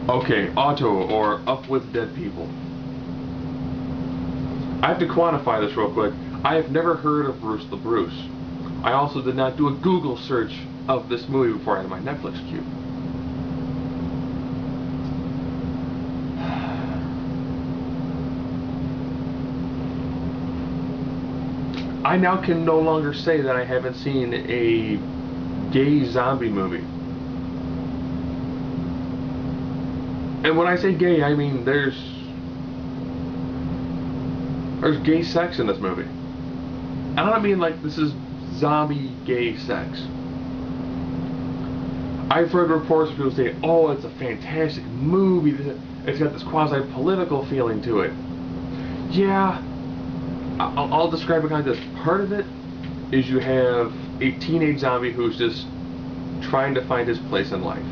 Okay, Otto, or Up with Dead People. I have to quantify this real quick. I have never heard of Bruce the Bruce. I also did not do a Google search of this movie before I had my Netflix queue. I now can no longer say that I haven't seen a gay zombie movie. And when I say gay, I mean there's gay sex in this movie. I don't mean like this is zombie gay sex. I've heard reports of people say, "Oh, it's a fantastic movie. It's got this quasi-political feeling to it." Yeah, I'll describe it kind of this. Part of it is you have a teenage zombie who's just trying to find his place in life.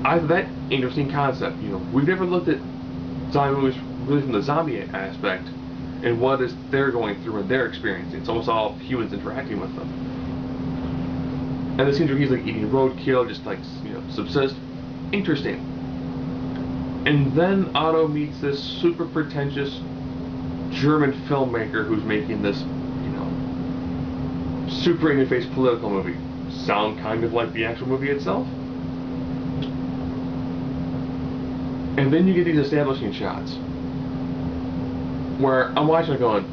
I that interesting concept. You know, we've never looked at zombie movies really from the zombie aspect and what is they're going through and they're experiencing. It's almost all humans interacting with them. And the scenes where he's like eating roadkill, just like subsist. Interesting. And then Otto meets this super pretentious German filmmaker who's making this, super in-your-face political movie. Sound kind of like the actual movie itself. And then you get these establishing shots where I'm watching it going,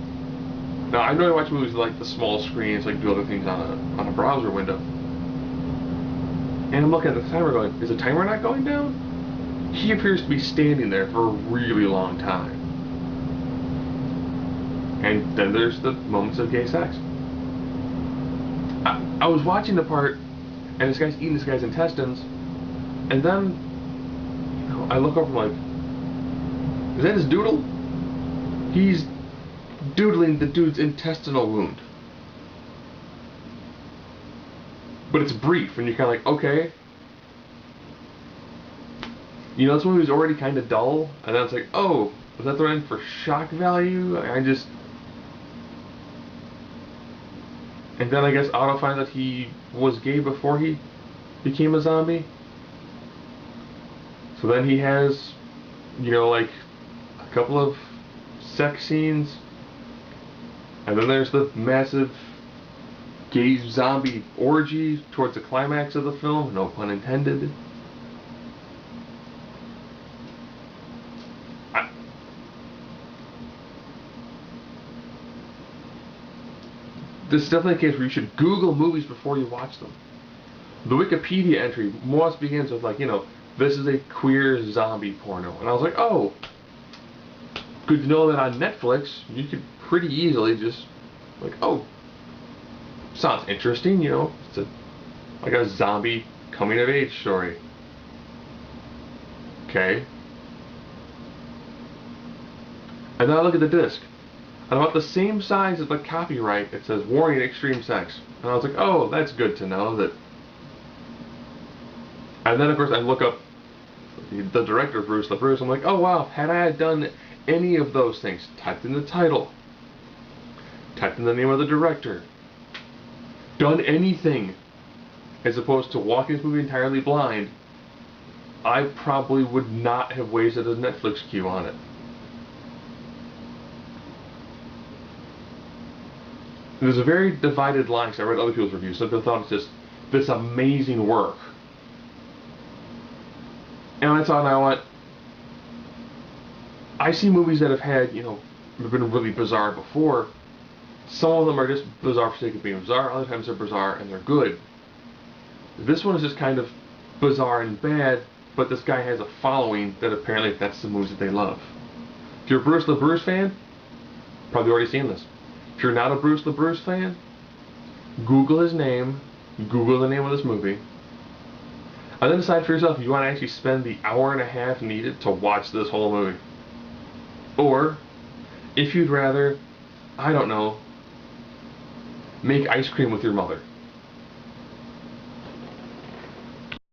now I know I watch movies like the small screens, like do other things on a browser window. And I'm looking at the timer going, is the timer not going down? He appears to be standing there for a really long time. And then there's the moments of gay sex. I was watching the part, and this guy's eating this guy's intestines, and then, I look over and I'm like, is that his doodle? He's doodling the dude's intestinal wound. But it's brief, and you're kind of like, okay. This movie's already kind of dull, and then it's like, oh, was that thrown in for shock value? And then I guess Otto finds that he was gay before he became a zombie. So then he has, like a couple of sex scenes. And then there's the massive gay zombie orgy towards the climax of the film, no pun intended. This is definitely a case where you should Google movies before you watch them. The Wikipedia entry most begins with like, this is a queer zombie porno. And I was like, oh, good to know that on Netflix, you could pretty easily just, like, oh, sounds interesting, it's like a zombie coming of age story. Okay. And then I look at the disc. And about the same size as the copyright, it says warning extreme sex. And I was like, oh, that's good to know that. And then of course I look up the director, Bruce the Bruce. I'm like, oh wow, had I done any of those things, typed in the title, typed in the name of the director, done anything as opposed to walking this movie entirely blind, I probably would not have wasted a Netflix queue on it. There's a very divided line, because I read other people's reviews. Some people thought it's just this amazing work. And I thought, now what? I see movies that have had, have been really bizarre before. Some of them are just bizarre for the sake of being bizarre. Other times they're bizarre and they're good. This one is just kind of bizarre and bad, but this guy has a following that apparently that's the movies that they love. If you're a Bruce the Bruce fan, probably already seen this. If you're not a Bruce the Bruce fan, Google his name, Google the name of this movie, and then decide for yourself if you want to actually spend the hour and a half needed to watch this whole movie. Or, if you'd rather, I don't know, make ice cream with your mother.